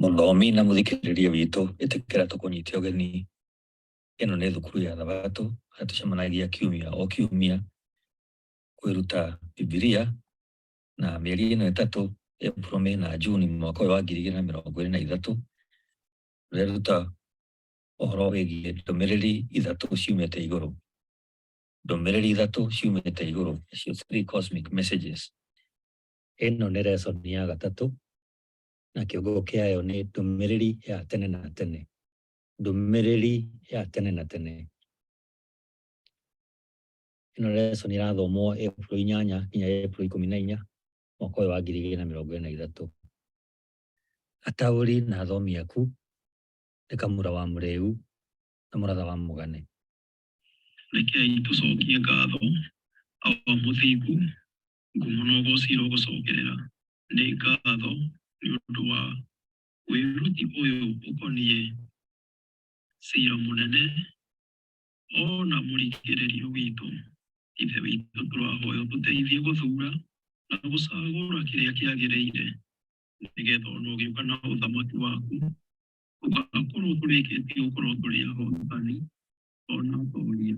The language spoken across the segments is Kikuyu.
Mũthomi na mũthikĩrĩria witũ ĩtĩkĩra tũkũnyite ũgeni. Ĩno nĩ thukuru ya Thabatũ, harĩa tũcemanagia kiumia o kiumia kwĩruta Bibilia, na mĩeri ĩno ĩtatũ, April, May na June mwaka ũyũ wa 2023, tũreruta ũhoro wĩgiĩ ndũmĩrĩri ithatũ ciumĩte igũrũ. Ndũmĩrĩri ithatũ ciumĩte igũrũ, nĩcio 3 cosmic messages. Ĩno nĩ lesson ya gatatũ, na kĩongo kĩayo nĩ ndũmĩrĩri ya tene na tene. Ndũmĩrĩri ya tene na tene. Ĩno lesson ĩrathomwo April 8 nginya April 14 mwaka ũyũ wa 2023. Ataũri na athomi aku nĩ Kamũra wa Mũrĩu na Mũratha wa Mũgane. Rekei tũcokie ngatho wa mũthingu ngumo na ũgociro gũcokerera. Nĩ ngatho nĩ ũndũ wa wĩruti ũyũ ũkoniĩ cira mũnene ona mũrigĩrĩrio witũ. Ithe witũ tũrahoya ũtũteithie gũthura na gũcagũra kĩrĩa kĩagĩrĩire, nĩgetha ona ũgĩũka na ũthamaki waku ũgakorwo tũrĩkĩtie gũkorwo tũrĩ ahotani ona atũũria.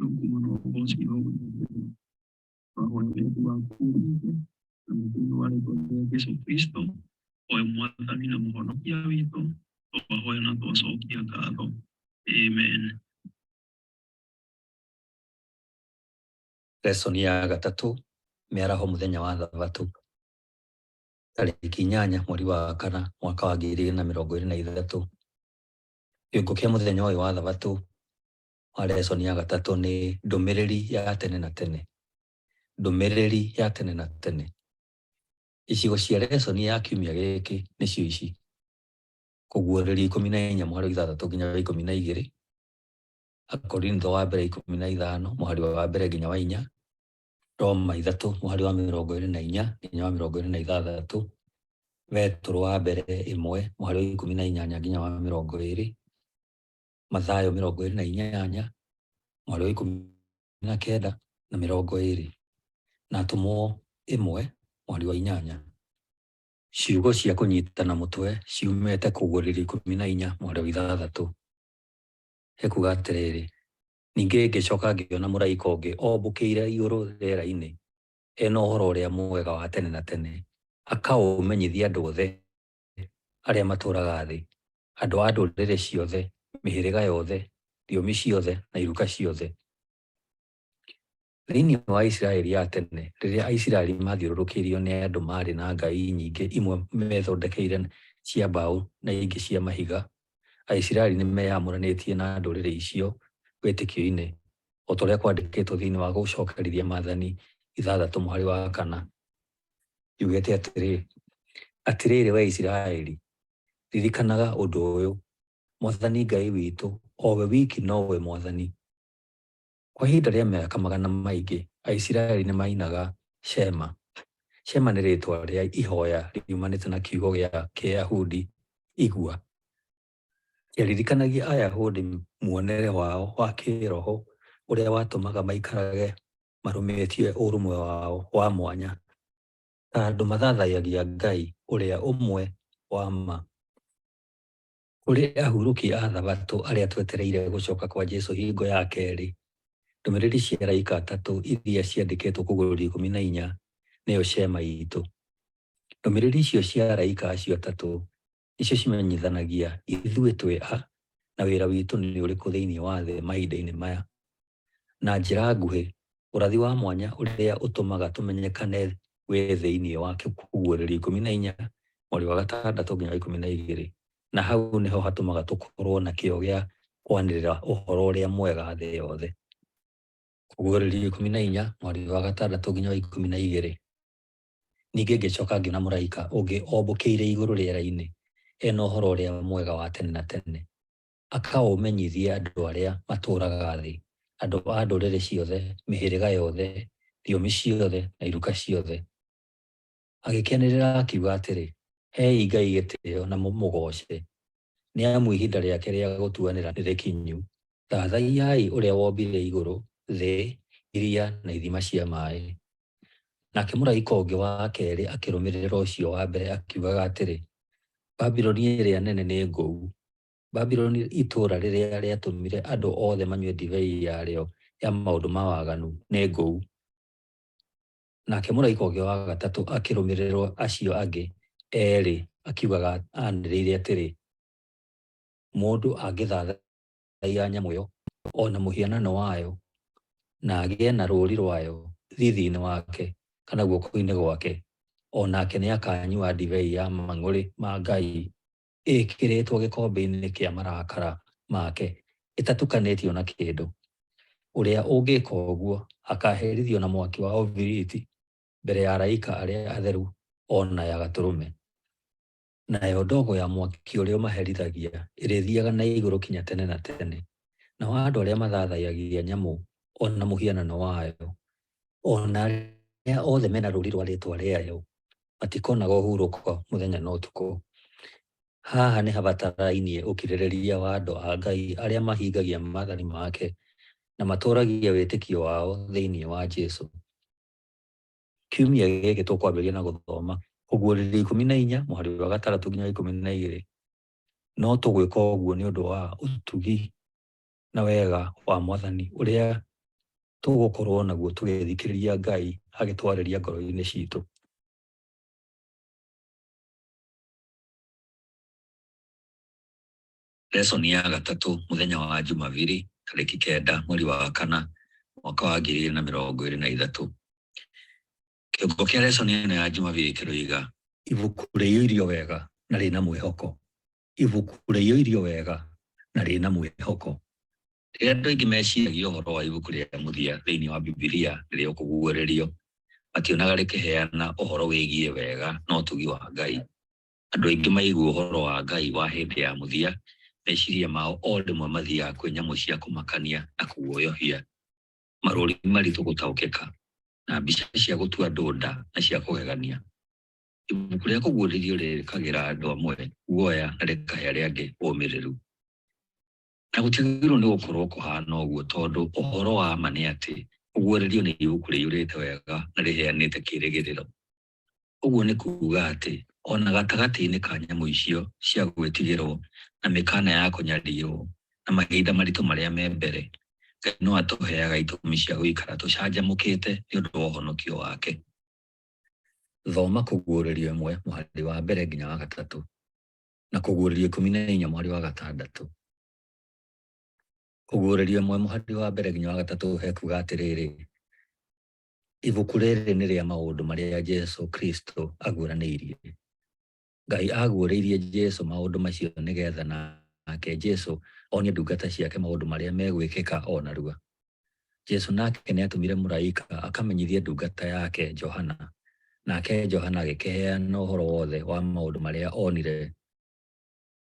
Ngumo na ũgociro tũrahoya wendi waku na mũthenya wa rĩĩtwa rĩa Jesũ Kristo, owe mwathani na mũhonokia witũ, twahoya na twacokia ngatho. Amen. Lesson ya gatatũ, mĩaraho mũthenya wa Thabatũ, tarĩki 8 mweri wa kana mwaka wa 2023. Kĩongo kĩa mũthenya ũyũ wa Thabatũ wa lesson ya gatatũ nĩ ndũmĩrĩri ya tene na tene. Ndũmĩrĩri ya tene na tene. Icigo cia lesson ya kiumia gĩkĩ nĩcio ici: Kũguũrĩrio 14 mũhari wa 6 nginya wa 12, Akorintho wa mbere 15 mũhari wa mbere nginya wa 4, Roma 3 mũhari wa 24 nginya wa 26, Petro wa mbere 1 mũhari wa 18 nginya wa 20, Mathayo 28 mũhari wa 19 na 20, na Atũmwo 1 mweri wa 8. Ciugo cia kũnyitana mũtwe ciumĩte Kũguũrĩrio 14 mweri wa 6. Hekuga atĩrĩrĩ: ningĩ ngĩcoka ngĩona mũraika ũngĩ ombũkĩire igũrũ rĩera-inĩ, ena ũhoro ũrĩa mwega wa tene na tene, akaũmenyithia andũ othe arĩa matũũraga thĩ, andũ a ndũrĩrĩ ciothe, mĩhĩrĩga yothe, thiomi ciothe na iruka ciothe. Thĩinĩ wa Isiraeli ya tene, rĩrĩa Aisiraeli mathiũrũrũkĩirio nĩ andũ marĩ na ngai nyingĩ, imwe methondekeire cia mbaũ na ingĩ cia mahiga, Aisiraeli nĩ meyamũranĩtie na ndũrĩrĩ icio wĩtĩkio-inĩ, o ta ũrĩa kwandĩkĩtwo thĩinĩ wa Gũcokerithia Maathani 6 mũhari wa 4. Yugĩte atĩrĩrĩ wee Isiraeli, ririkanaga ũndũ ũyũ: Mwathani Ngai witũ, o we wiki nowe Mwathani. Kwa ihinda rĩa mĩaka magana maingĩ, Aisiraeli nĩ mainaga Shema. Shema nĩ rĩĩtwa rĩa ihoya riumanĩte na kiugo gĩa Kĩyahudi igua. Kĩaririkanagia Ayahudi muonere wao wa kĩroho ũrĩa watũmaga maikarage marũmĩtie ũrũmwe wao wa mwanya, ta andũ mathathaiyagia Ngai ũrĩa ũmwe wa ma. Kũrĩ ahurũki a Thabatũ arĩa twetereire gũcoka kwa Jesũ hingo ya kerĩ, ndũmĩrĩri cia araika atatũ iria ciandĩkĩtwo Kũguũrĩrio 14 nĩyo Shema itũ. Ndũmĩrĩri icio cia araika acio atatũ icio cimenyithanagia ithuĩ twĩ a na wĩra witũ nĩ ũrĩkũ thĩinĩ wa thĩ mahinda-inĩ maya. Na njĩra nguhĩ, ũrathi wa mwanya ũrĩa ũtũmaga tũmenyekane wĩ thĩinĩ wa Kũguũrĩrio 14 mweri wa 6 nginya 12, na hau nĩho hatũmaga tũkorwo na kĩo gĩa kwanĩrĩra ũhoro ũrĩa mwega thĩ yothe. Kũguũrĩrio 14 mweri wa 6 nginya wa 12. Ningĩ ngĩcoka ngĩona mũraika ũngĩ ombũkĩire igũrũ rĩera-inĩ, ena ũhoro ũrĩa mwega wa tene na tene, akaũmenyithia andũ arĩa matũũraga thĩ, andũ a ndũrĩrĩ ciothe, mĩhĩrĩga yothe, thiomi ciothe na iruka ciothe. Agĩkĩanĩrĩra akiuga atĩrĩ: hei Ngai gĩtĩĩo na mũmũgooce, nĩ amu ihinda rĩake rĩa gũtuanĩra nĩ rĩkinyu. Thathaiyai ũrĩa wombire igũrũ, thĩ, iria na ithima cia maaĩ. Nake mũraika ũngĩ wa kerĩ akĩrũmĩrĩra ũcio wa mbere akiugaga atĩrĩ, Babironi ĩrĩa nene nĩ ngũu. Babironi itũũra rĩrĩa rĩatũmire andũ othe manyue ndibei yarĩo ya maũndũ ma waganu nĩ ngũu. Nake mũraika ũngĩ wa gatatũ akĩrũmĩrĩrwo acio angĩ erĩ akiugaga anĩrĩire atĩrĩ, mũndũ angĩthathaiya nyamũ ĩyo ona mũhianano wayo na agĩe na rũũri rwayo thithi-inĩ wake kana guoko-inĩ gwake, onake nĩ akanyua ndibei ya mang'ũrĩ ma Ngai ĩkĩrĩtwo gĩkombe-inĩ kĩa marakara make ĩtatukanĩtio na kĩndũ. Ũrĩa ũngĩka ũguo akaherithio na mwaki wa ũbiriti mbere ya araika arĩa atheru ona ya Gatũrũme. Nayo ndogo ya mwaki ũrĩa ũmaherithagia ĩrĩthiaga na igũrũ kinya tene na tene. Nao andũ arĩa mathathaiyagia nyamũ ona mũhianano wayo, ona arĩa othe mena rũũri rwa rĩĩtwa rĩayo, matikonaga ũhurũko mũthenya na ũtukũ. Haha nĩ habatarainie ũkirĩrĩria wa andũ a Ngai arĩa mahingagia maathani make na matũũragia wĩtĩkio wao thĩinĩ wa Jesũ. Kiumia gĩkĩ tũkwambĩrĩria na gũthoma Kũguũrĩrio 14 mũhari wa 6 nginya 12. No tũgwĩka ũguo nĩ ũndũ wa ũtugi na wega wa Mwathani ũrĩa tũgũkorwo naguo tũgĩthikĩrĩria Ngai agĩtwarĩria ngoro-inĩ citũ. Lesson ya gatatũ mũthenya wa Jumapili tarĩki 9 mweri wa 4 mwaka wa 2023. Kĩongo kĩa lesson ĩno ya Jumapili kĩroiga ibuku rĩiyũirio wega na rĩna mwĩhoko. Ibuku rĩiyũirio wega na rĩna mwĩhoko. Rĩrĩa andũ aingĩ meciragia ũhoro wa ibuku rĩa mũthia thĩinĩ wa Bibilia rĩrĩa ũkũguũrĩrio, mationaga rĩkĩheana ũhoro wĩgiĩ wega na ũtugi wa Ngai. Andũ aingĩ maigua ũhoro wa Ngai wa hĩndĩ ya mũthia, meciria mao o rĩmwe mathiaga kwĩ nyamũ cia kũmakania na kuoyohia, marũũri maritũ gũtaũkĩka na mbica cia gũtua andũ nda na cia kũgegania. Ibuku rĩa kũguũrĩrio rĩrĩkagĩra andũ amwe guoya na rĩkahe arĩa angĩ ũmĩrĩru. Na gũtigĩrĩrwo nĩ gũkorwo kũhana ũguo tondũ ũhoro wa ma nĩ atĩ kũguũrĩrio nĩ ibuku rĩiyũrĩte wega na rĩheanĩte kĩĩrĩgĩrĩro. Ũguo nĩ kuuga atĩ ona gatagatĩ-inĩ ka nyamũ icio cia gwĩtigĩrwo na mĩkana ya kũnyariirwo na mahinda maritũ marĩa me mbere, Ngai no atũheaga itũmi cia gũikara tũcanjamũkĩte nĩ ũndũ wa ũhonokio wake. Thoma Kũguũrĩrio 1 mũhari wa 1 nginya wa 3 na Kũguũrĩrio 14 mũhari wa 6. Kũguũrĩrio 1 mũhari wa 1 nginya wa 3 hekuga atĩrĩrĩ, ibuku rĩrĩ nĩ rĩa maũndũ marĩa Jesũ Kristo aguũranĩirie. Ngai aguũrĩirie Jesũ maũndũ macio nĩgetha nake Jesũ onie ndungata ciake maũndũ marĩa megwĩkĩka o narua. Jesũ nake nĩ atũmire mũraika akamenyithie ndungata yake Johana, nake Johana agĩkĩheana ũhoro wothe wa maũndũ marĩa onire.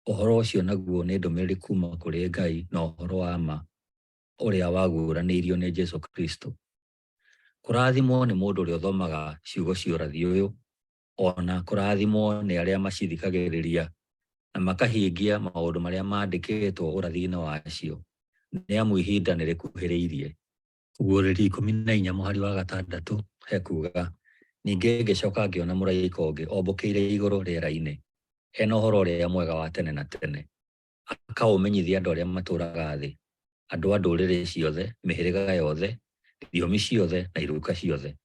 Ũhoro ũcio naguo nĩ ndũmĩrĩri kuuma kũrĩ Ngai na ũhoro wa ma ũrĩa waguũranĩirio nĩ Jesũ Kristo. Kũrathimwo nĩ mũndũ ũrĩa ũthomaga ciugo cia ũrathi ũyũ, ona kũrathimwo nĩ arĩa macithikagĩrĩria na makahingia maũndũ marĩa mandĩkĩtwo ũrathi-inĩ wacio, nĩ amu ihinda nĩ rĩkuhĩrĩirie. Kũguũrĩrio 14 mũhari wa 6 hekuga, ningĩ ngĩcoka ngĩona mũraika ũngĩ ombũkĩire igũrũ rĩera-inĩ, hena ũhoro ũrĩa mwega wa tene na tene, akaũmenyithia andũ arĩa matũũraga thĩ, andũ a ndũrĩrĩ ciothe, mĩhĩrĩga yothe, thiomi ciothe na iruka ciothe.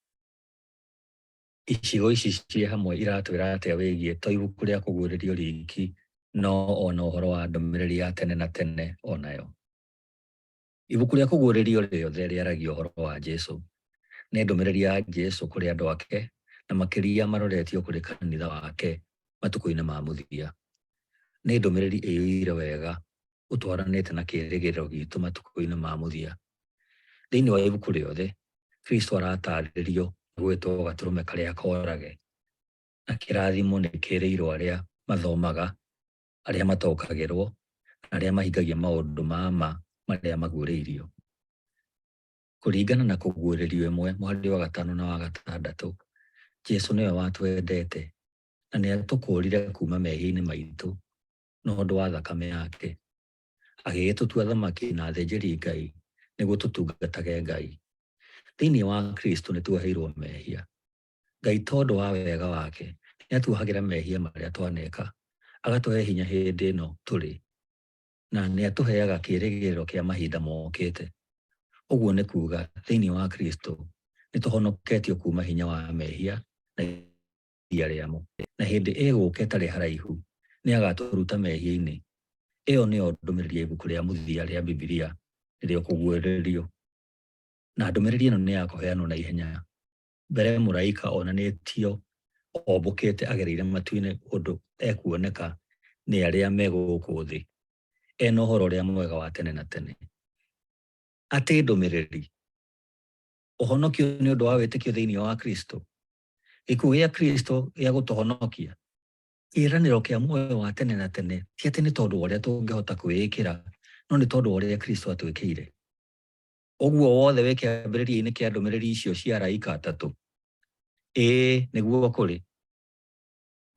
Icigo ici ciĩ hamwe iratwĩra atĩa wĩgiĩ to ibuku rĩa kũguũrĩrio riki, no ona ũhoro wa ndũmĩrĩri ya tene na tene onayo. Ibuku rĩa kũguũrĩrio rĩothe rĩaragia ũhoro wa Jesũ. Nĩ ndũmĩrĩri ya Jesũ kũrĩ andũ ake na makĩria maroretio kũrĩ kanitha wake matukũ-inĩ ma mũthia. Nĩ ndũmĩrĩri ĩiyũire wega ũtwaranĩte na kĩĩrĩgĩrĩro gitũ matukũ-inĩ ma mũthia. Thĩinĩ wa ibuku rĩothe, Kristo aratarĩrio gwĩtwo gatũrũme karĩa koorage, na kĩrathimo nĩ kĩrĩirwo arĩa mathomaga, arĩa mataũkagĩrwo, na arĩa mahingagia maũndũ ma ma marĩa maguũrĩirio. Kũringana na Kũguũrĩrio 1 mũhari wa 5 na wa 6, Jesũ nĩwe watwendete na nĩ atũkũũrire kuuma mehia-inĩ maitũ na ũndũ wa thakame yake, agĩgĩtũtua thamaki na athĩnjĩri Ngai nĩguo tũtungatage Ngai. Thĩinĩ wa Kristo nĩ tuoheirwo mehia. Ngai tondũ wa wega wake nĩ atuohagĩra mehia marĩa twaneka, agatũhe hinya hĩndĩ ĩno tũrĩ, na nĩ atũheaga kĩĩrĩgĩrĩro kĩa mahinda mokĩte. Ũguo nĩ kuuga thĩinĩ wa Kristo nĩ tũhonoketio kuuma hinya wa mehia na iria rĩamo, na hĩndĩ ĩgũka ĩtarĩ haraihu nĩ agatũruta mehia-inĩ. Ĩyo nĩyo ndũmĩrĩri ya ibuku rĩa mũthia rĩa Bibilia rĩrĩa ũkũguũrĩrio, na ndũmĩrĩri ĩno nĩ ya kũheanwo na ihenya. Mbere mũraika onanĩtio ombũkĩte agereire matu-inĩ ũndũ ekuoneka nĩ arĩa me gũkũ thĩ, ena ũhoro ũrĩa mwega wa tene na tene. Atĩ ndũmĩrĩri, ũhonokio nĩ ũndũ wa wĩtĩkio thĩinĩ wa Kristo. Gĩkuũ gĩa Kristo gĩa gũtũhonokia, kĩĩranĩro kĩa muoyo wa tene na tene, ti atĩ nĩ tondũ wa ũrĩa tũngĩhota kwĩĩkĩra, no nĩ tondũ wa ũrĩa Kristo atwĩkĩire. Ũguo wothe wĩ kĩambĩrĩria-inĩ kĩa ndũmĩrĩri icio cia araika atatũ, ĩĩ nĩguo kũrĩ.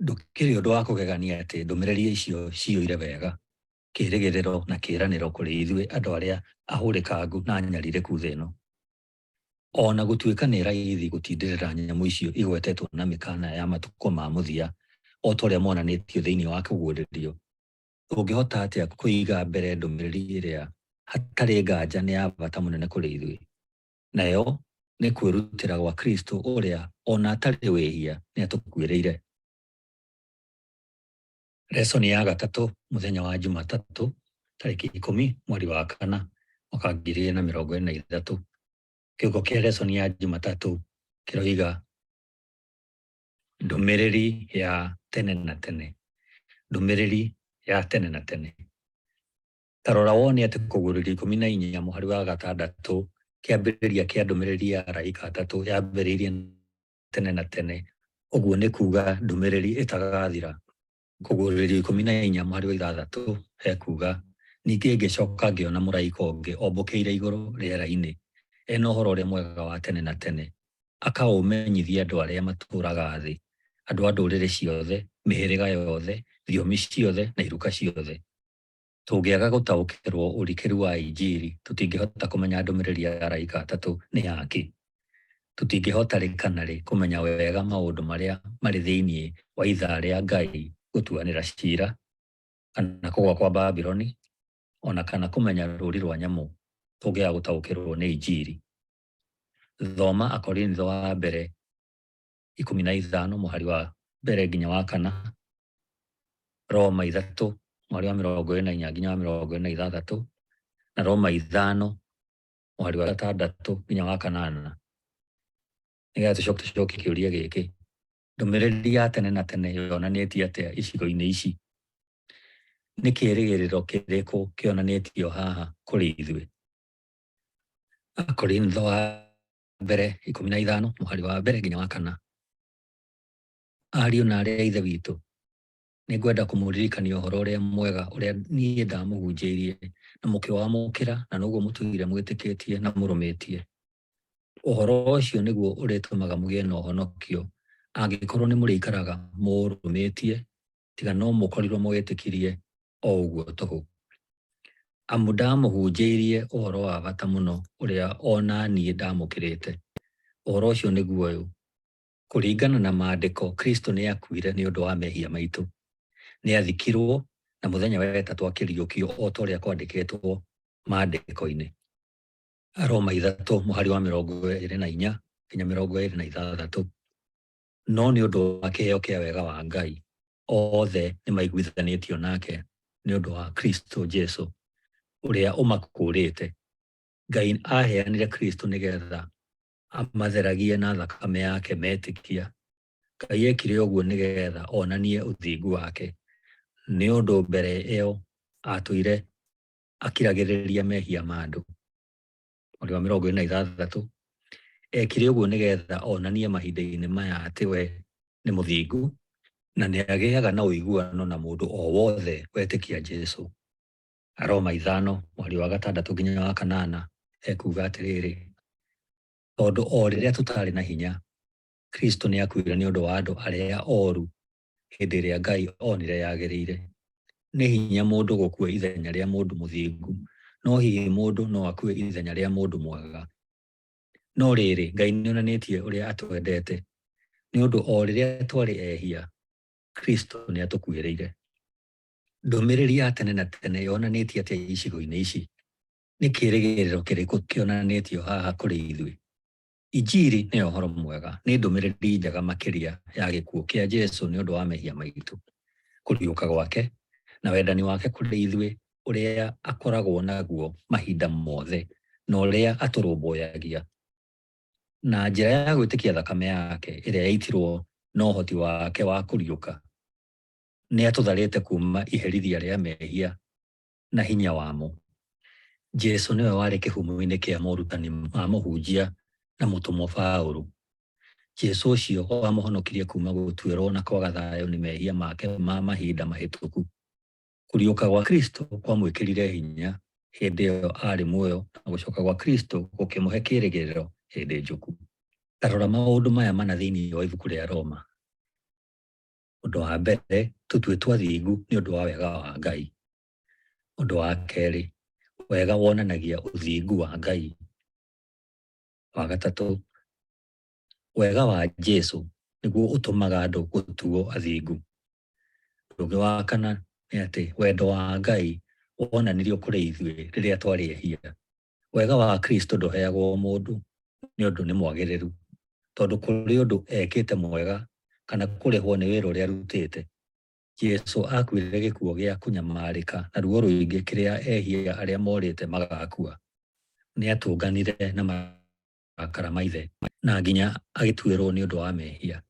Ndũkĩrĩ ũndũ wa kũgegania atĩ ndũmĩrĩri icio ciyũire wega kĩĩrĩgĩrĩro na kĩĩranĩro kũrĩ ithuĩ andũ arĩa ahũrĩkangu na anyarirĩku thĩ ĩno. Ona gũtuĩka nĩ raithi gũtindĩrĩra nyamũ icio igwetetwo na mĩkana ya matukũ ma mũthia, o ta ũrĩa monanĩtio thĩinĩ wa kũguũrĩrio, ũngĩhota atĩa kũiga mbere ndũmĩrĩri ĩrĩa hatarĩ nganja nĩ ya bata mũnene kũrĩ ithuĩ? Nayo nĩ kwĩrutĩra gwa Kristo ũrĩa ona atarĩ wĩhia nĩ atũkuĩrĩire. Lesoni ya gatatũ, mũthenya wa Jumatatũ, tarĩki 10 mweri wa kana mwaka 2023. Kiugo kĩa lesoni ya Jumatatũ kĩroiga ndũmĩrĩri ya tene na tene. Ndũmĩrĩri ya tene na tene. Ta rora wone atĩ kũguũrĩrio 14 mũhari wa gatandatũ, kĩambĩrĩria kĩa ndũmĩrĩri ya araika atatũ yambĩrĩirie tene na tene. Ũguo nĩ kuuga ndũmĩrĩri ĩtagathira. Kũguũrĩrio 14 mũhari wa ithathatũ hekuga, ningĩ ngĩcoka ngĩona mũraika ũngĩ ombũkĩire igũrũ rĩera-inĩ, ena ũhoro ũrĩa mwega wa tene na tene, akaũmenyithia andũ arĩa matũũraga thĩ, andũ a ndũrĩrĩ ciothe, mĩhĩrĩga yothe, thiomi ciothe na iruka ciothe. Tũngĩaga gũtaũkĩrwo ũrikĩru wa Injiri, tũtingĩhota kũmenya ndũmĩrĩri ya araika atatũ nĩ yaki. Tũtingĩhota rĩ kana rĩ kũmenya wega maũndũ marĩa marĩ thĩinĩ wa ithaa rĩa Ngai gũtuanĩra ciira, kana kũgũa kwa Babuloni, ona kana kũmenya rũũri rwa nyamũ tũngĩaga gũtaũkĩrwo nĩ Injiri. Thoma Akorintho wa mbere 15 mũhari wa mbere nginya wa kana, Roma 3 mweri wa 24 nginya wa 26, na Roma 5 mweri wa 6 nginya wa 8. Nĩgetha tũcokie kĩũria gĩkĩ, ndũmĩrĩri ya tene na tene yonanĩtie atĩa icigo-inĩ ici? Nĩ kĩĩrĩgĩrĩro kĩrĩkũ kĩonanĩtio haha kũrĩ ithuĩ? Akorintho wa mbere 15 mũhari wa mbere nginya wa kana. Ariũ na arĩa a ithe witũ, nĩ ngwenda kũmũririkania ũhoro ũrĩa mwega ũrĩa niĩ ndamũhunjĩirie na mũkĩwamũkĩra, na noguo mũtũire mwĩtĩkĩtie na mũrũmĩtie. Ũhoro ũcio nĩguo ũrĩtũmaga mũgĩe na ũhonokio angĩkorwo nĩ mũrĩikaraga mũrũmĩtie, tiga no mũkorirwo mũgĩtĩkirie o ũguo tũhũ. Amu ndamũhunjĩirie ũhoro wa bata mũno ũrĩa ona niĩ ndamũkĩrĩte. Ũhoro ũcio nĩguo ũyũ: kũringana na maandĩko, Kristo nĩ akuire nĩ ũndũ wa mehia maitũ. Nĩ athikirwo na mũthenya wa wetatũ akĩriũkio o ta ũrĩa kwandĩkĩtwo maandĩko-inĩ. Roma 3 mũhari wa 24 nginya 26. No nĩ ũndũ wa kĩheo kĩa wega wa Ngai, othe nĩ maiguithanĩtio nake nĩ ũndũ wa Kristo Jesũ ũrĩa ũmakũũrĩte. Ngai aheanire Kristo nĩgetha amatheragie na thakame yake metĩkia. Ngai ekire ũguo nĩgetha onanie ũthingu wake, nĩ ũndũ mbere ĩyo atũire akiragĩrĩria mehia ma andũ. Mweri wa 26, ekire ũguo nĩgetha onanie mahinda-inĩ maya atĩ we nĩ mũthingu na nĩ agĩaga na ũiguano na mũndũ o wothe wetĩkia Jesũ. Roma 5 mweri wa 6 nginya wa 8 ekuga atĩrĩrĩ: tondũ o rĩrĩa tũtarĩ na hinya, Kristo nĩ akuire nĩ ũndũ wa andũ arĩa ooru hĩndĩ ĩrĩa Ngai onire yagĩrĩire. Nĩ hinya mũndũ gũkua ithenya rĩa mũndũ mũthingu, no hihi mũndũ no akue ithenya rĩa mũndũ mwega. No rĩrĩ, Ngai nĩ onanĩtie ũrĩa atwendete, nĩ ũndũ o rĩrĩa twarĩ ehia, Kristo nĩ atũkuĩrĩire. ndũmĩrĩri ya tene na tene yonanĩtie atĩa icigo-inĩ ici? Nĩ kĩĩrĩgĩrĩro kĩrĩkũ kĩonanĩtio haha kũrĩ ithuĩ? Injiri nĩ ũhoro mwega, nĩ ndũmĩrĩri njega makĩria ya gĩkuũ kĩa Jesũ nĩ ũndũ wa mehia maitũ, kũriũka gwake na wendani wake kũrĩ ithuĩ ũrĩa akoragwo naguo mahinda mothe na ũrĩa atũrũmbũyagia. Na njĩra ya gwĩtĩkia thakame yake ĩrĩa yaitirwo na ũhoti wake wa kũriũka, nĩ atũtharĩte kuma iherithia rĩa mehia na hinya wamo. Jesũ nĩwe warĩ kĩhumo-inĩ kĩa morutani ma mũhunjia na mũtũmwo Paũlũ. Jesũ ũcio wamũhonokirie kuma gũtuĩrwo na kwaga thayũ nĩ mehia make ma mahinda mahĩtũku. Kũriũka gwa Kristo kwamwĩkĩrire hinya hĩndĩ ĩyo arĩ muoyo, na gũcoka gwa Kristo gũkĩmũhe kĩĩrĩgĩrĩro hĩndĩ njũku. Tarora maũndũ maya mana thĩinĩ wa ibuku rĩa Roma. Ũndũ wa mbere, tũtuĩtwo athingu nĩ ũndũ wa wega wa Ngai. Ũndũ wa kerĩ, wega wonanagia ũthingu wa Ngai. Wa gatatũ, wega wa Jesũ nĩguo ũtũmaga andũ gũtuo athingu. Ũndũ ũngĩ wa kana nĩ atĩ wendo wa Ngai wonanirio kũrĩ ithuĩ rĩrĩa twarĩ ehia. Wega wa Kristo ndũheagwo mũndũ nĩ ũndũ nĩ mwagĩrĩru, tondũ kũrĩ ũndũ ekĩte mwega kana kũrĩhwo nĩ wĩra ũrĩa arutĩte. Jesũ akuire gĩkuũ gĩa kũnyamarĩka na ruo rũingĩ kĩrĩa ehia arĩa morĩte magakua. Nĩ atũnganire na marakara ma ithe na nginya agĩtuĩrwo nĩ ũndũ wa mehia.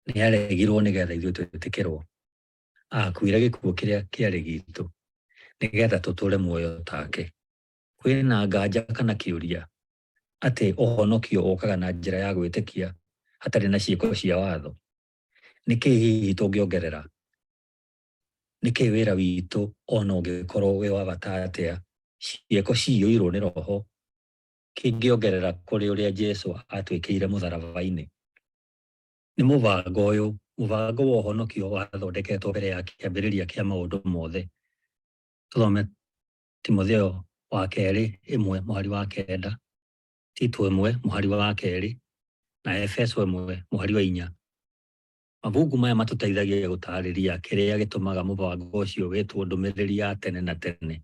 Nĩ aregirwo nĩgetha ithuĩ twĩtĩkĩrwo. Akuire gĩkuũ kĩrĩa kĩarĩ gitũ nĩgetha tũtũre muoyo take. Kwĩna nganja kana kĩũria atĩ ũhonokio ũkaga na njĩra ya gwĩtĩkia hatarĩ na ciĩko cia watho? Nĩkĩ hihi tũngĩongerera? Nĩkĩ wĩra witũ ona ũngĩkorwo wĩ wa bata atĩa, ciĩko ciyũirwo nĩ Roho, kĩngĩongerera kũrĩ ũrĩa Jesũ atwĩkĩire mũtharaba-inĩ? Nĩ mũbango ũyũ, mũbango wa ũhonokio wathondeketwo mbere ya kĩambĩrĩria kĩa maũndũ mothe. Tũthome Timotheo wa kerĩ 1:9, Tito 1:2 na Efeso 1:4. Mabuku maya matũteithagia gũtarĩria kĩrĩa gĩtũmaga mũbango ũcio wĩtwo ndũmĩrĩri ya tene na tene.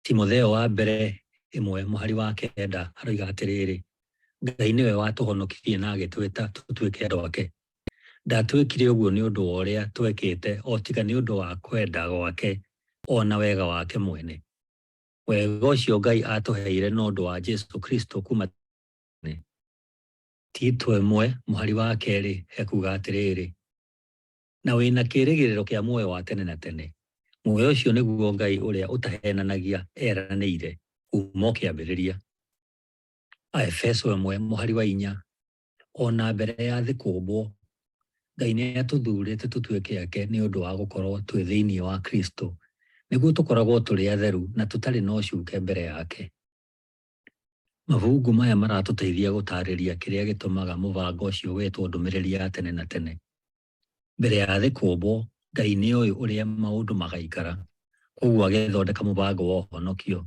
Timotheo wa mbere 1:9 aroiga atĩrĩrĩ: Ngai nĩwe watũhonokirie na agĩtwĩta tũtuĩke andũ ake. Ndatwĩkire ũguo nĩ ũndũ wa ũrĩa twekĩte, o tiga nĩ ũndũ wa kwenda gwake ona wega wake mwene. Wega ũcio Ngai atũheire na ũndũ wa Jesũ Kristo kuma tene. Tito 1:2 ekuga atĩrĩrĩ: na wĩna kĩĩrĩgĩrĩro kĩa muoyo wa tene na tene. Muoyo ũcio nĩguo Ngai ũrĩa ũtahenanagia eranĩire kuma kĩambĩrĩria. Efeso 1:4, ona mbere ya thĩ kũmbwo, Ngai nĩ atũthurĩte tũtuĩke ake nĩ ũndũ wa gũkorwo twĩ thĩinĩ wa Kristo, nĩguo tũkoragwo tũrĩ atheru na tũtarĩ na ũcuuke mbere yake. Mabuku maya maratũteithia gũtarĩria kĩrĩa gĩtũmaga mũbango ũcio wĩtwo ndũmĩrĩri ya tene na tene. Mbere ya thĩ kũmbwo, Ngai nĩ oĩ ũrĩa maũndũ magaikara, koguo agĩthondeka mũbango wa ũhonokio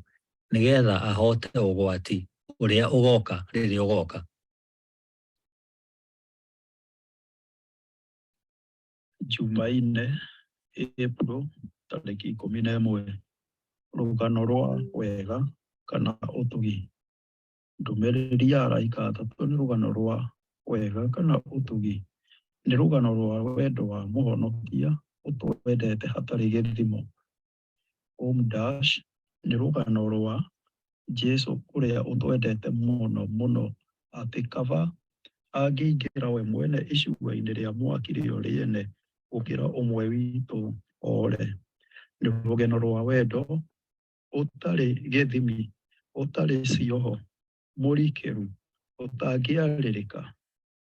nĩgetha ahote ũgwati ũrĩa ũgoka rĩrĩa ũgoka. Jumaine, April, tarĩki 11, rũgano rwa wega kana ũtugi. Ndũmĩrĩri ya araika atatũ nĩ rũgano rwa wega kana ũtugi. Nĩ rũgano rwa wendo wa mũhonokia ũtwendete hatarĩ gĩthimo. Nĩ rũgano rwa Jesũ ũrĩa ũtwendete mũno mũno atĩ kaba angĩingĩra we mwene icua-inĩ rĩa mwaki rĩo rĩene gũkĩra ũmwe witũ ore. Nĩ rũgano rwa wendo ũtarĩ gĩthimi, ũtarĩ cioho, mũrikĩru, ũtangĩarĩrĩka,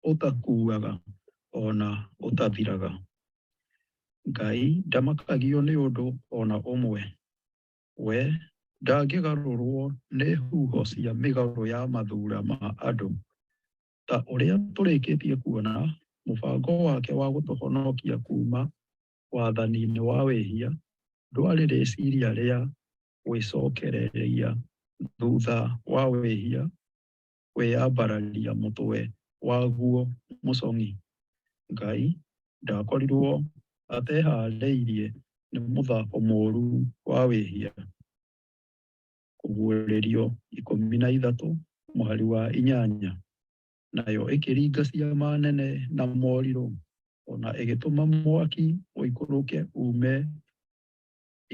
ũtakuaga ona ũtathiraga. Ngai ndamakagio nĩ ũndũ ona ũmwe. We ndangĩgarũrwo nĩ huho cia mĩgarũ ya mathura ma andũ. Ta ũrĩa tũrĩkĩtie kuona, mũbango wake wa gũtũhonokia kuma wathani-inĩ wa wĩhia ndwarĩ rĩciria rĩa gwĩcokereria thutha wa wĩhia, kwĩyambararia mũtwe waguo mũcong'i. Ngai ndakorirwo ateharĩirie nĩ mũthako mũru wa wĩhia. Kũguũrĩrio 13 mũhari wa 8, nayo ĩkĩringa ciama nene na morirũ, ona ĩgĩtũma mwaki ũikũrũke ume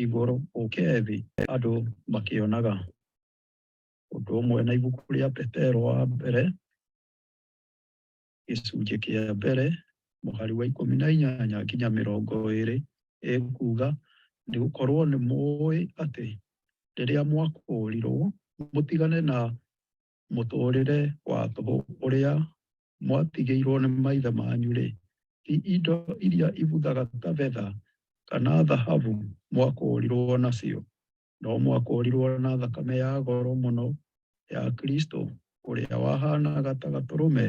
igũrũ ũke thĩ, andũ makĩonaga. Ũndũ ũmwe na ibuku rĩa Petero wa mbere, gĩcunjĩ kĩa mbere, mũhari wa 18 nginya 20, ĩkuga nĩ gũkorwo nĩ mũĩ atĩ rĩrĩa mwakũũrirwo mũtigane na mũtũũrĩre wa tũhũ ũrĩa mwatigĩirwo nĩ maithe manyu-rĩ, ti indo iria ibuthaga ta betha kana thahabu mwakũũrirwo nacio, no mwakũũrirwo na thakame ya goro mũno ya Kristo, ũrĩa wahanaga ta gatũrũme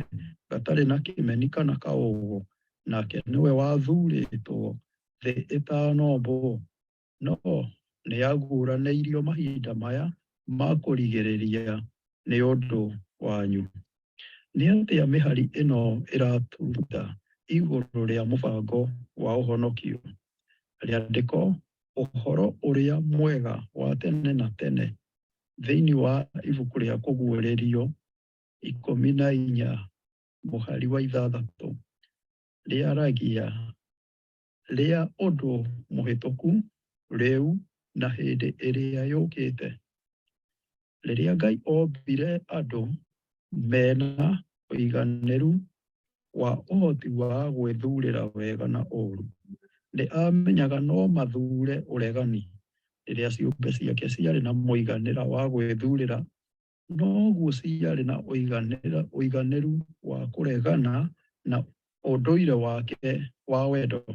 gatarĩ na kĩmeni kana kaũũgũ, nake nĩwe wathuurĩtwo thĩ ĩtanombwo, no nĩ aguũranĩirio mahinda maya ma kũrigĩrĩria nĩ ũndũ wanyu. Nĩ atĩa mĩhari ĩno ĩratuta igũrũ rĩa mũbango wa ũhonokio? Rĩandĩko ũhoro ũrĩa mwega wa tene na tene thĩinĩ wa ibuku rĩa kũguũrĩrio 14 mũhari wa 6 rĩaragia rĩa ũndũ mũhĩtũku, rĩu na hĩndĩ ĩrĩa yũkĩte. Rĩrĩa Ngai ombire andũ mena ũiganĩru wa ũhoti wa gwĩthuurĩra wega na ũũru, nĩ amenyaga no mathuure ũregani. Rĩrĩa ciũmbe ciake ciarĩ na mũiganĩra wa gwĩthuurĩra, noguo ciarĩ na ũiganĩru wa kũregana na ũndũire wake wa wendo.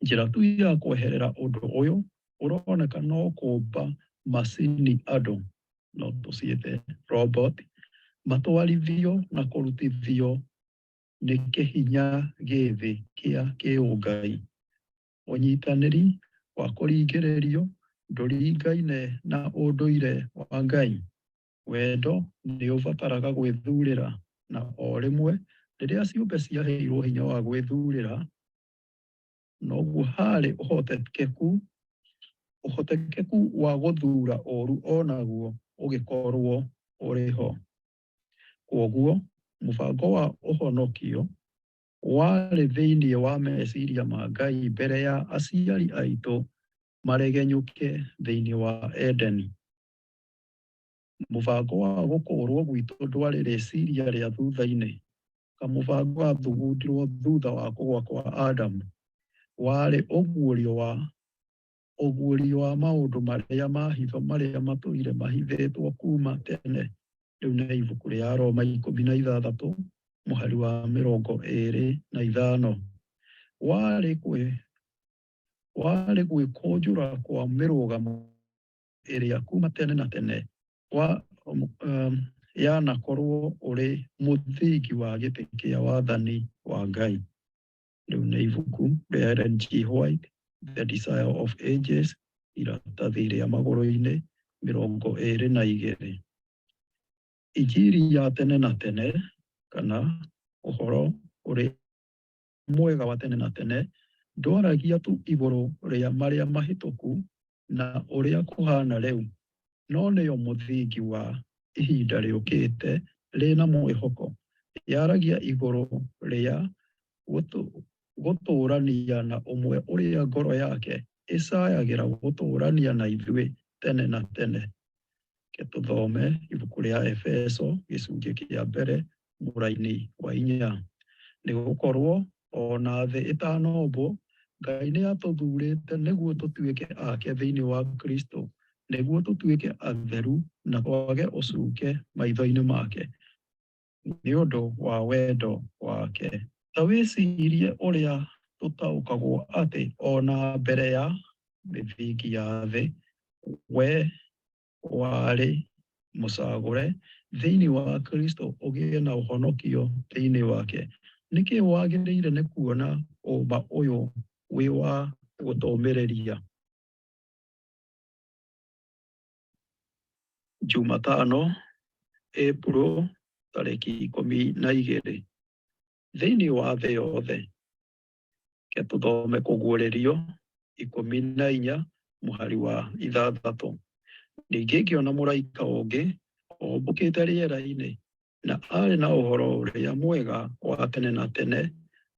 Njĩra tu ya kweherera ũndũ ũyũ ũroneka no kũmba macini andũ, no tũciĩte robot, matwarithio na kũrutithio nĩ kĩhinya gĩthĩ kĩa kĩũngai. Ũnyitanĩri wa kũringĩrĩrio ndũringaine na ũndũire wa Ngai. Wendo nĩ ũbataraga gwĩthuurĩra, na o rĩmwe rĩrĩa ciũmbe ciaheirwo hinya wa gwĩthuurĩra, noguo harĩ ũhotekeku wa gũthuura ũũru onaguo ũgĩkorwo ũrĩ ho. Kwoguo mũbango wa ũhonokio warĩ thĩinĩ wa meciria ma Ngai mbere ya aciari aitũ maregenyũke thĩinĩ wa Edeni. Mũbango wa gũkũũrwo gwitũ ndwarĩ rĩciria rĩa thutha-inĩ, kamũbango gathugundirwo thutha wa kũgũa kwa Adamu, warĩ ũguũrio wa maũndũ marĩa ma hitho marĩa matũire mahithĩtwo kuma tene. Rĩu nĩ ibuku rĩa Roma 16 mũhari wa 25. Warĩ gwĩkũnjũra kwa mĩrũgamo ĩrĩa kuma tene na tene yanakorwo ũrĩ mũthingi wa gĩtĩ kĩa wathani wa Ngai. Rĩu nĩ ibuku rĩa Ellen G. White, The Desire of Ages, iratathi rĩa magũrũ-inĩ 22. Injiri ya tene na tene, kana ũhoro ũrĩ mwega wa tene na tene, ndwaragia tu igũrũ rĩa marĩa mahĩtũku na ũrĩa kũhana rĩu, no nĩyo mũthingi wa ihinda rĩũkĩte rĩna mwĩhoko. Yaragia igũrũ rĩa gũtũũrania na ũmwe ũrĩa ngoro yake ĩcayagĩra gũtũũrania na ithuĩ tene na tene. Tũthome ibuku rĩa Efeso gĩcunjĩ kĩa mbere mũhari wa 4. Nĩ gũkorwo ona thĩ ĩtanombwo, Ngai nĩ atũthuurĩte nĩguo tũtuĩke ake thĩinĩ wa Kristo, nĩguo tũtuĩke atheru na twage ũcuuke maitho-inĩ make, nĩ ũndũ wa wendo wake. Ta wĩcirie ũrĩa tũtaũkagwo atĩ ona mbere ya mĩthingi ya thĩ, we warĩ mũcagũre thĩinĩ wa Kristo ũgĩe na ũhonokio thĩinĩ wake. Nĩkĩĩ wagĩrĩire nĩ kuona ũmba ũyũ wĩ wa gũtũmĩrĩria? Jumatano, April 12. Thĩinĩ wa thĩ yothe, ke tũthome kũguũrĩrio 14 mũhari wa 6. Ningĩ ngĩona mũraika ũngĩ ombũkĩte rĩera-inĩ, na arĩ na ũhoro ũrĩa mwega wa tene na tene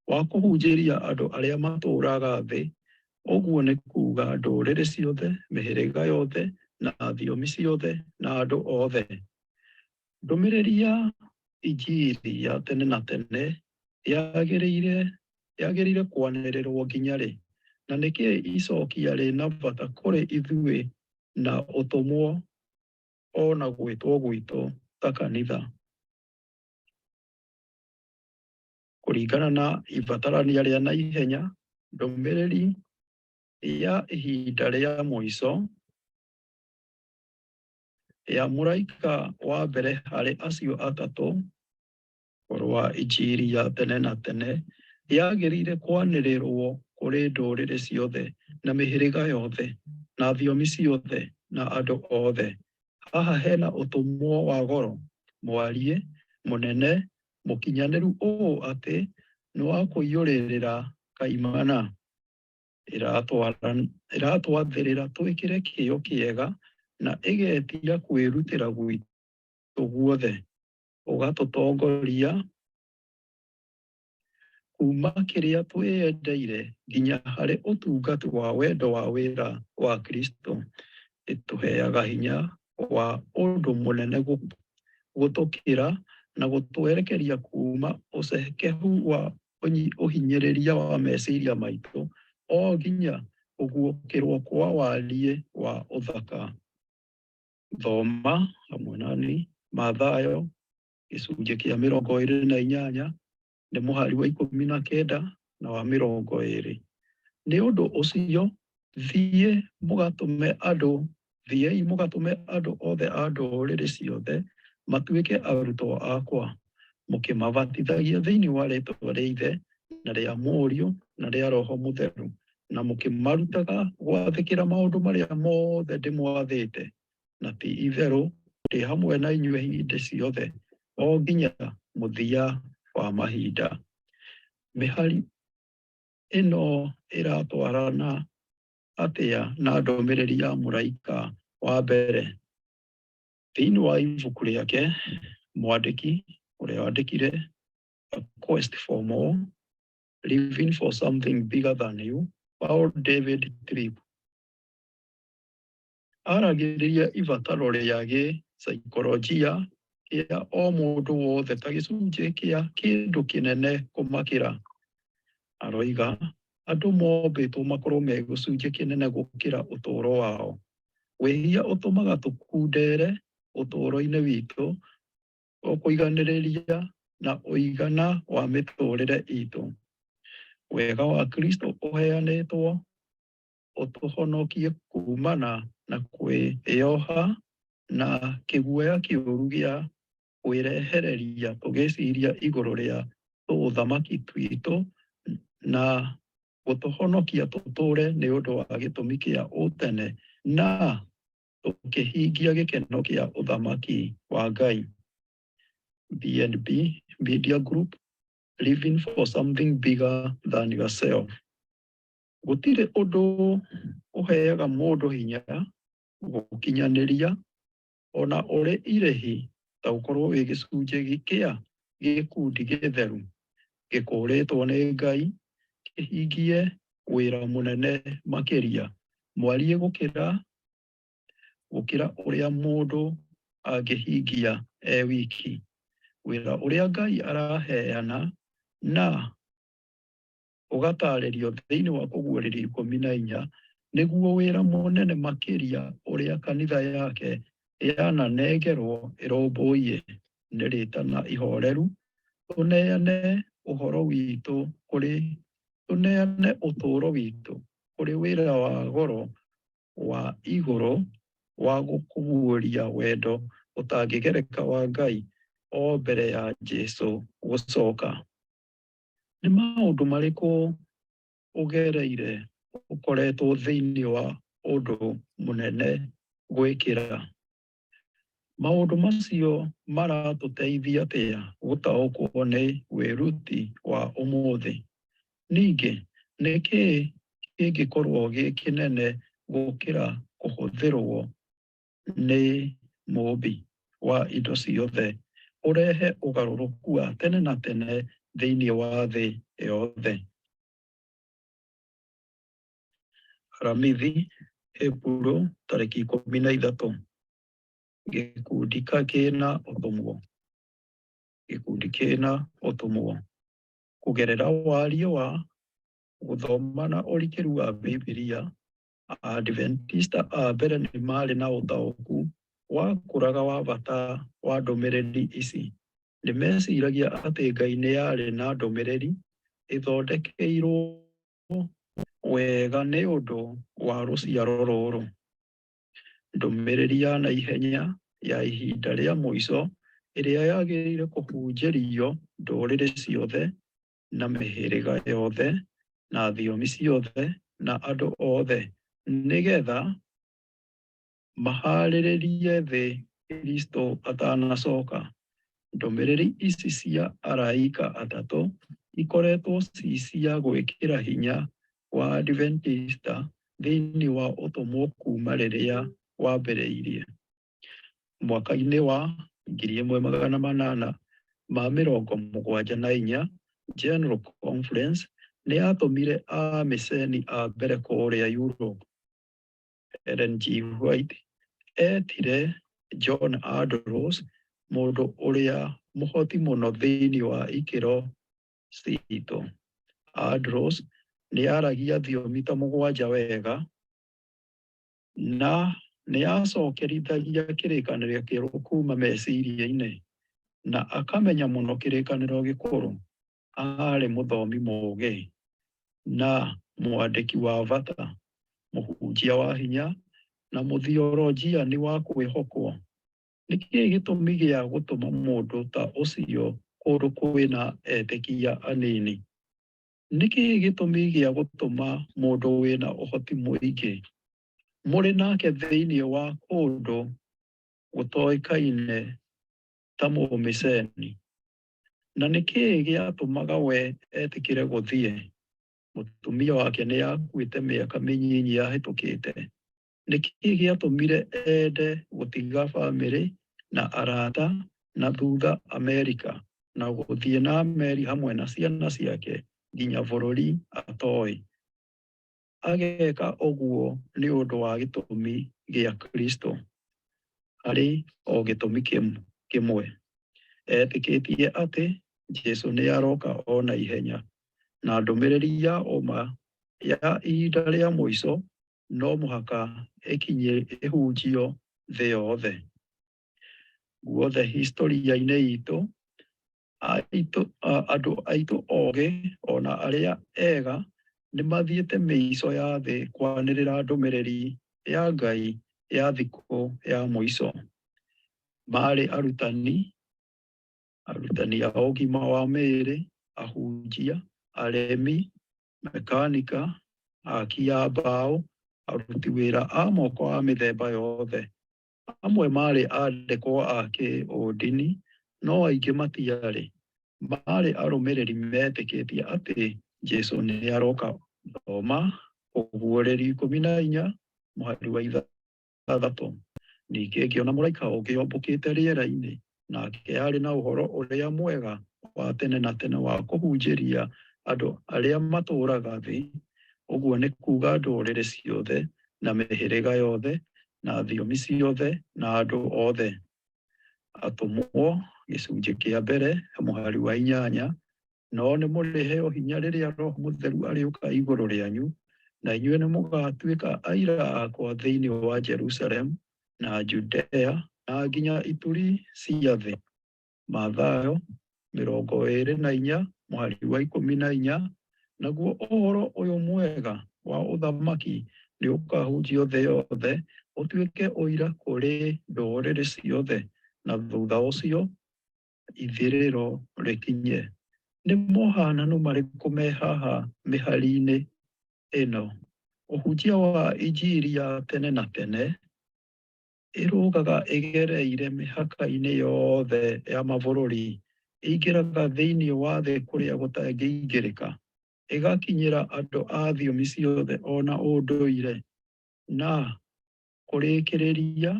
wa kũhunjĩria andũ arĩa matũũraga thĩ, ũguo nĩ kuuga ndũrĩrĩ ciothe, mĩhĩrĩga yothe, na thiomi ciothe, na andũ othe. Ndũmĩrĩri ya injiri ya tene na tene yagĩrĩire kwanĩrĩrwo nginya rĩ? Na nĩkĩĩ icokia rĩna bata kũrĩ ithuĩ na ũtũmwo ona gwĩtwo gwitũ ta kanitha? Kũringana na ibatarania rĩa naihenya, ndũmĩrĩri ya ihinda rĩa mũico ya mũraika wa mbere harĩ acio atatũ, ũhoro wa injiri ya tene na tene, yagĩrĩire kwanĩrĩrwo kũrĩ ndũrĩrĩ ciothe, na mĩhĩrĩga yothe, na thiomi ciothe, na andũ othe. Haha hena ũtũmwo wa goro, mwarie, mũnene, mũkinyanĩru ũũ atĩ nĩ wa kũiyũrĩrĩra kaimana. Ĩratwathĩrĩra twĩkĩre kĩo kĩega na ĩgetiria kwĩrutĩra gwitũ guothe, ũgatũtongoria kuma kĩrĩa twĩyendeire nginya harĩ ũtungati wa wendo wa wĩra wa Kristo. Ĩtũheaga hinya wa ũndũ mũnene gũtũkĩra na gũtwerekeria kuma ũcekehu wa ũhinyĩrĩria wa meciria maitũ o nginya ũguũkĩrwo kwa wariĩ wa ũthaka. Thoma hamwe nani Mathayo gĩcunjĩ kĩa 28 nĩ mũhari wa 19 na wa 20. Nĩ ũndũ ũcio thiĩi mũgatũme andũ othe a ndũrĩrĩ ciothe matuĩke arutwo akwa, mũkĩmabatithagia thĩinĩ wa rĩĩtwa rĩa Ithe na rĩa Mũriũ na rĩa Roho Mũtheru, na mũkĩmarutaga gwathĩkĩra maũndũ marĩa mothe ndĩmwathĩte, na ti itherũ ndĩ hamwe na inyuĩ hĩndĩ ciothe o nginya mũthia wa mahinda. Mĩhari ĩno ĩratwarana atĩa na ndũmĩrĩri ya mũraika wa mbere? Thĩinĩ wa ibuku rĩake, mwandĩki ũrĩa wandĩkire A Quest for More, Living for Something Bigger Than You, Paul David Tripp, aragĩrĩria ibataro rĩa gĩsaikolojia kĩa o mũndũ wothe ta gĩcunjĩ kĩa kĩndũ kĩnene kũmakĩra. Aroiga andũ mombĩtwo makorwo me gĩcunjĩ kĩnene gũkĩra ũtũũro wao. Wĩhia ũtũmaga tũkundere ũtũũro-inĩ witũ, kũiganĩrĩria na ũigana wa mĩtũũrĩre itũ. Wega wa Kristo ũheanĩtwo ũtũhonokie kumana na kwĩyoha na kĩguoya kĩũru gĩa kwĩrehereria tũgĩciria igũrũ rĩa tũũthamaki twitũ, na gũtũhonokia tũtũũre nĩ ũndũ wa gĩtũmi kĩa ũtene na tũkĩhingia gĩkeno kĩa ũthamaki wa Ngai. BNB Media Group, Living for Something Bigger Than Yourself. Gũtirĩ ũndũ ũheaga mũndũ hinya gũkinyanĩria ona ũrĩ irĩhi ta ũkorwo wĩ gĩcunjĩ kĩa gĩkundi gĩtheru gĩkũrĩtwo nĩ Ngai, kĩhingie wĩra mũnene makĩria, mwarie gũkĩra ũrĩa mũndũ angĩhingia wiki. Wĩra ũrĩa Ngai araheana na ũgatarĩrio thĩinĩ wa Kũguũrĩrio 14 nĩguo wĩra mũnene makĩria ũrĩa kanitha yake yananengerwo ĩrũmbũiye nĩ rĩtana ihoreru. Tũneane ũtũũro witũ kũrĩ wĩra wa goro wa igũrũ wa gũkuũria wendo ũtangĩgereka wa Ngai o mbere ya Jesũ gũcoka. Nĩ maũndũ marĩkũ ũgereire ũkoretwo thĩinĩ wa ũndũ mũnene gwĩkĩra? Maũndũ macio maratũteithia atĩa gũtaũkwo nĩ wĩruti wa ũmũthĩ? Ningĩ, nĩkĩĩ kĩngĩkorwo gĩ kĩnene gũkĩra kũhũthĩrwo nĩ mũmbi wa indo ciothe, ũrehe ũgarũrũku wa tene na tene thĩinĩ wa thĩ yothe. Aramithi, Ĩpuro tarĩki 13, gĩkundi kĩna ũtũmwo. Gĩkundi kĩna ũtũmwo kũgerera warie wa gũthoma na ũrikĩru wa Bibilia. Adventista a mbere nĩ marĩ na ũtaũku wa kũraga wa bata wa ndũmĩrĩri ici. Nĩ meciragia atĩ Ngai nĩ yarĩ na ndũmĩrĩri ĩthondekeirwo wega nĩ ũndũ wa rũciaro rũrũ. Ndũmĩrĩri ya naihenya ya ihinda rĩa mũico ĩrĩa yagĩrĩire kũhunjĩrio ndũrĩrĩ ciothe na mĩhĩrĩga yothe na thiomi ciothe na andũ othe, nĩgetha maharĩrĩrie thĩ Kristo atanacoka. Ndũmĩrĩri ici cia araika atatũ ikoretwo cia gwĩkĩra hinya wa Adventista thĩinĩ wa ũtũmwo kuma rĩrĩa wambĩrĩirie. Mwaka-inĩ wa 1874, General Conference nĩ yatũmire amĩceni a mbere kũrĩa Europe. Ellen G. White etire John Andrews mũndũ ũrĩa mũhoti mũno thĩinĩ wa ikĩro citũ. Andrews nĩ aragia thiomi ta 7 wega na nĩ acokerithagia kĩrĩkanĩro kĩerũ kuma meciria-inĩ na akamenya mũno kĩrĩkanĩro gĩkũrũ. Arĩ mũthomi mũũgĩ na mwandĩki wa bata, mũhunjia wa hinya na mũthiolojia nĩ wa kwĩhokwo. Nĩkĩĩ gĩtũmi gĩa gũtũma mũndũ ta ũcio kũndũ kwĩna etĩkia anini? Nĩkĩĩ gĩtũmi gĩa gũtũma mũndũ wĩna ũhoti mũingĩ mũrĩ nake thĩinĩ wa kũndũ gũtoĩkaine ta mũmĩceni? Na nĩkĩĩ gĩatũmaga we etĩkĩre gũthiĩ? Mũtumia wake nĩ yakuĩte mĩaka mĩnyinyi yahĩtũkĩte. Nĩkĩĩ gĩatũmire ende gũtiga bamĩrĩ na arata na thutha Amerika na gũthiĩ na meri hamwe na ciana ciake nginya bũrũri atoĩ? Ageka ũguo nĩ ũndũ wa gĩtũmi gĩa Kristo. Harĩ o gĩtũmi kĩmwe, etĩkĩtie atĩ Jesũ nĩ aroka o na ihenya, na ndũmĩrĩri ya ũma ya ihinda rĩa mũico no mũhaka ĩhunjio thĩ yothe. Guothe historia-inĩ itũ, andũ aitũ ogĩ ona arĩa ega nĩ mathiĩte mĩico ya thĩ kwanĩrĩra ndũmĩrĩri ya Ngai ya thikũ ya mũico. Marĩ arutani a ũgima wa mĩĩrĩ, ahunjia, aremi, mekanika, aki a mbaũ, aruti wĩra a moko a mĩthemba yothe. Amwe marĩ andĩkwo a kĩũndini, no aingĩ matiarĩ. Marĩ arũmĩrĩri metĩkĩtie atĩ Jesũ nĩ aroka. Thoma Ũguũrĩri 14 mũhari wa 6. Ningĩ ngĩona mũraika ũngĩ ombũkĩte rĩera-inĩ, nake arĩ na ũhoro ũrĩa mwega wa tene na tene wa kũhunjĩria andũ arĩa matũũraga thĩ. Ũguo nĩ kuuga ndũrĩrĩ ciothe na mĩhĩrĩga yothe na thiomi ciothe na andũ othe. Atũmwo gĩcunjĩ kĩa mbere mũhari wa 8. No nĩ mũrĩheo hinya rĩrĩa Roho Mũtheru arĩũka igũrũ rĩanyu, na inyuĩ nĩ mũgatuĩka aira akwa thĩinĩ wa Jerusalemu na Judea na nginya ituri cia thĩ. Mathayo 24 mũhari wa 14. Naguo ũhoro ũyũ mwega wa ũthamaki nĩ ũkahunjio thĩ yothe ũtuĩke ũira kũrĩ ndũrĩrĩ ciothe, na thutha ũcio ithirĩro rĩkinye. Nĩ mohananu marĩkũ me haha mĩhari-inĩ ĩno? Ũhunjia wa injiri ya tene na tene ĩrũgaga ĩgereire mĩhaka-inĩ yothe ya mabũrũri, ĩingĩraga thĩinĩ wa thĩ kũrĩa gũtangĩingĩrĩka. ĩgakinyĩra andũ a thiomi ciothe ona ũndũire, na kũrĩkĩrĩria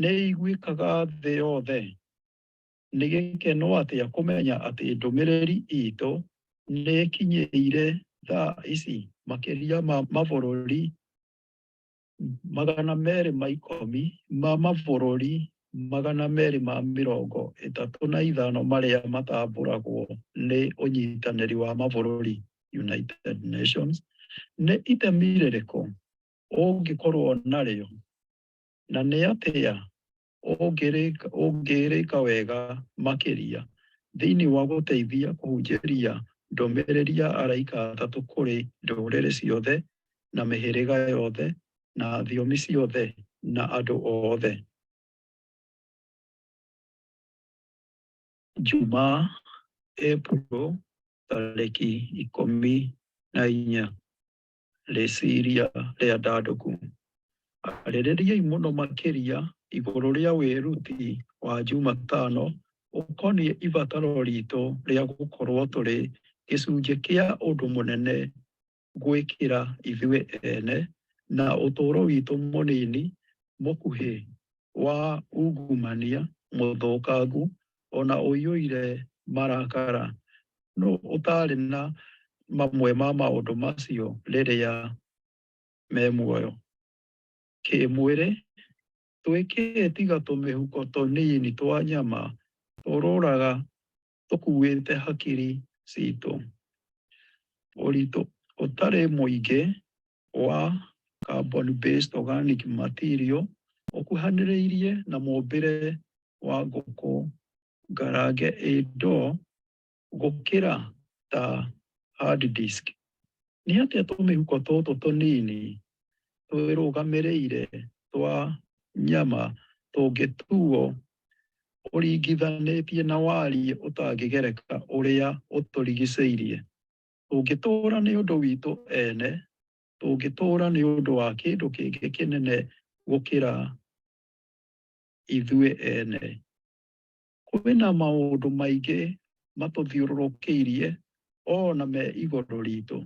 nĩ iguĩkaga thĩ yothe. Nĩ gĩkeno atĩa kũmenya atĩ ndũmĩrĩri itũ nĩ ĩkinyĩire thaa ici makĩria ma mabũrũri 210 ma mabũrũri 235 marĩa matambũragwo nĩ ũnyitanĩri wa mabũrũri United Nations. Nĩ itemi rĩrĩkũ ũngĩkorwo narĩo, na nĩ atĩa ũngĩrĩka wega makĩria thĩinĩ wa gũteithia kũhunjĩria ndũmĩrĩri ya araika atatũ kũrĩ ndũrĩrĩ ciothe na mĩhĩrĩga yothe na thiomi ciothe na andũ othe. Jumaa, April tarĩki 14, rĩciria rĩa ndandũku. Arĩrĩriai mũno makĩria igũrũ rĩa wĩruti wa Jumatano ũkoniĩ ibataro ritũ rĩa gũkorwo tũrĩ gĩcunjĩ kĩa ũndũ mũnene gwĩkĩra ithuĩ ene na ũtũũro witũ mũnini mũkuhĩ wa ungumania mũthũkangu ona ũiyũire marakara. No ũtarĩ na mamwe ma maũndũ macio rĩrĩa me muoyo. Kĩmwĩrĩ, twĩkĩĩ tiga tũmĩhuko tũnini twa nyama tũrũraga tũkuĩte hakiri citũ. Ũritũ ũtarĩ mũingĩ wa carbon-based organic material ũkuhanĩrĩirie na mũũmbĩre wa ngũkũ ngarange ĩndo gũkĩra ta hard disk. Nĩ atĩa tũmĩhuko tũtũ tũnini twĩrũgamĩrĩire twa nyama tũngĩtuo ũringithanĩtie na wariĩ ũtangĩgereka ũrĩa ũtũrigicĩirie? Tũngĩtũũra nĩ ũndũ witũ ene, tũngĩtũũra nĩ ũndũ wa kĩndũ kĩngĩ kĩnene gũkĩra ithuĩ ene. Kwĩna maũndũ maingĩ matũthiũrũrũkĩirie ona me igũrũ ritũ.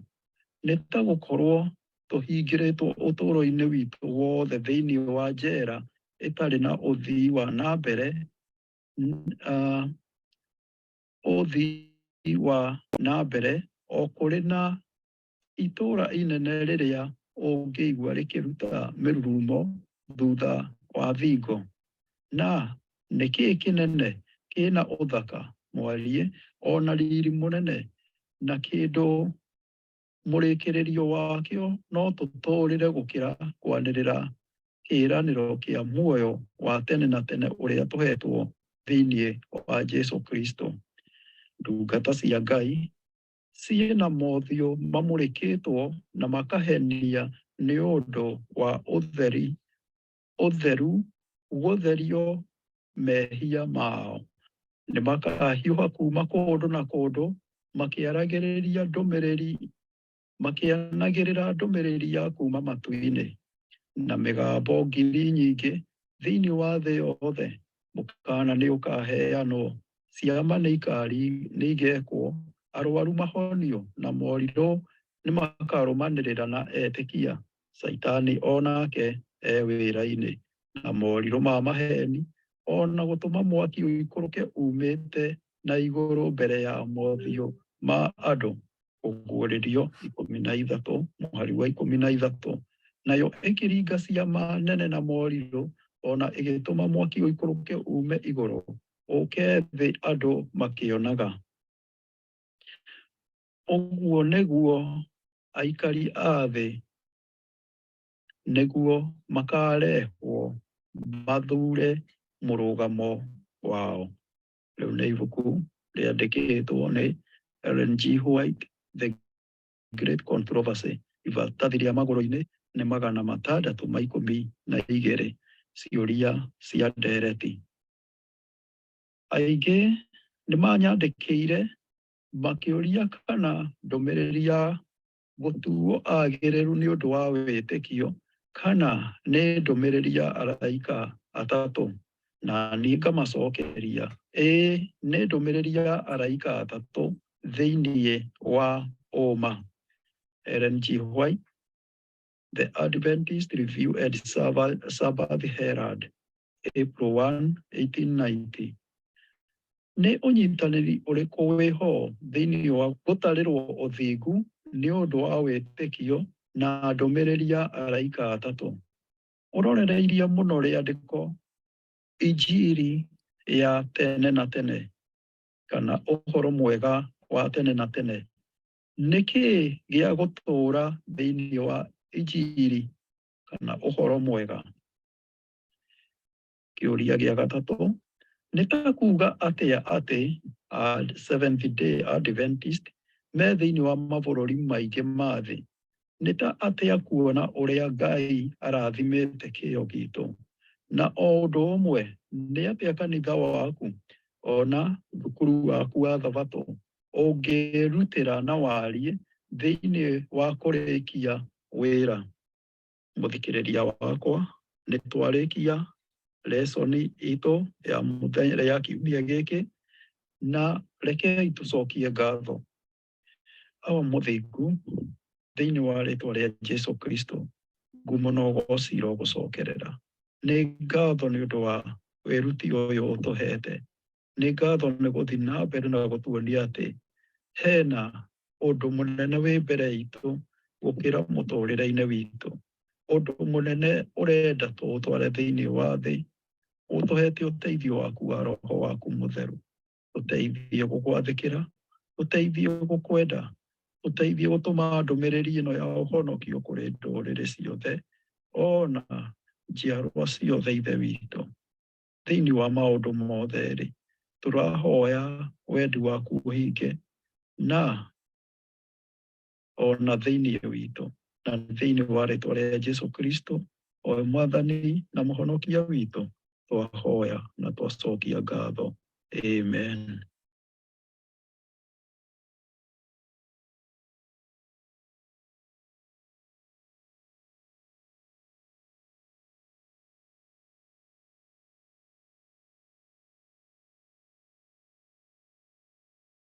Nĩ ta gũkorwo tũhingĩrĩtwo ũtũũro-inĩ witũ wothe thĩinĩ wa njera ĩtarĩ na ũthii wa na mbere, ũthii wa na mbere o kũrĩ na itũũra inene rĩrĩa ũngĩigua rĩkĩruta mĩrurumo thutha wa thingo. Na nĩkĩĩ kĩnene kĩna ũthaka mwariĩ ona riri mũnene na kĩndũ mũrĩkĩrĩrio wakĩo no tũtũũrĩre gũkĩra kwanĩrĩra kĩĩranĩro kĩa muoyo wa tene na tene ũrĩa tũhetwo thĩinĩ wa Jesũ Kristo. Ndungata cia Ngai ciĩna mothiũ mamũrĩkĩtwo na makahenia nĩ ũndũ wa ũtheru gũtherio mehia mao. Nĩ makahiũha kuma kũndũ na kũndũ makĩanagĩrĩra ndũmĩrĩri ya kuma matu-inĩ, na mĩgambo ngiri nyingĩ thĩinĩ wa thĩ yothe. Mũkana nĩ ũkaheanwo, ciama nĩ igekwo, arwaru mahonio na morirũ nĩ makarũmanĩrĩra na etĩkia. Saitani onake wĩra-inĩ na morirũ ma maheni ona gũtũma mwaki ũikũrũke umĩte na igũrũ mbere ya mothiũ ma andũ. Ũguũrĩrio 13 mũhari wa 13. Nayo ĩkĩringa ciama nene na morirũ ona ĩgĩtũma mwaki ũikũrũke ume igũrũ ũke thĩ andũ makĩonaga. Ũguo nĩguo aikari a thĩ nĩguo makarehwo mathure mũrũgamo wao. Rĩu nĩ ibuku rĩandĩkĩtwo nĩ Ellen G. White, The Great Controversy. Iratathi rĩa magũrũ-inĩ nĩ 612. Ciũria cia ndereti. Aingĩ nĩ manyandĩkĩire makĩũria kana ndũmĩrĩri ya gũtuo agĩrĩru nĩ ũndũ wa wĩtĩkio kana nĩ ndũmĩrĩri ya araika atatũ. Na niĩ ngamacokeria, nĩ ndũmĩrĩri ya araika atatũ thĩinĩ wa Oma. Ellen G. White, The Adventist Review and Sabbath Herald, April 1, 1890. Nĩ ũnyitanĩri ũrĩkũ wĩho thĩinĩ wa gũtarĩrwo ũthingu nĩ ũndũ wa wĩtĩkio na ndũmĩrĩri ya araika atatũ? Ũrorereirie mũno rĩandĩko Injili ya tene na tene kana ũhoro mwega wa tene na tene. Nĩkĩĩ gĩa gũtũũra thĩinĩ wa Injili kana ũhoro mwega? Kĩũria gĩa gatatũ, nĩ ta kuuga atĩa atĩ Seventh Day Adventist me thĩinĩ wa mabũrũri maingĩ ma thĩ? Nĩ ta atĩa kuona ũrĩa Ngai arathimĩte kĩyo gitũ? Na o ũndũ ũmwe, nĩ atĩa kanitha waku ona thukuru waku wa Thabatũ ũngĩrutĩra na wariĩ thĩinĩ wa kũrĩkia wĩra? Mũthikĩrĩria wakwa, nĩ twarĩkia lesoni itũ ya mũthenya ya kiumia gĩkĩ, na rekei tũcokie ngatho awa mũthingu thĩinĩ wa rĩtwa rĩa Jesũ Kristo, ngumo na ũgooci irogũcokerera. Nĩ ngatho nĩ ũndũ wa wĩruti ũyũ ũtũhete. Nĩ ngatho nĩ gũthiĩ na mbere na gũtuonia atĩ hena ũndũ mũnene wĩ mbere itũ gũkĩra mũtũrĩre-inĩ witũ. Ũndũ mũnene ũrenda tũũtware thĩinĩ wa thĩ, ũtũhete ũteithio waku wa Roho waku Mũtheru. Ũteithie gũgwathĩkĩra, ũteithie gũkwenda, ũteithie gũtũma ndũmĩrĩri ĩno ya ũhonokio kũrĩ ndũrĩrĩ ciothe, ona njiarwa ciothe ithe witũ. Thĩinĩ wa maũndũ mothe rĩ, tũrahoya wendi waku ũhinge na ona thĩinĩ witũ, na thĩinĩ wa rĩtwa rĩa Jesũ Kristo, o Mwathani na Mũhonokia witũ, twahoya na twacokia ngatho. Amen.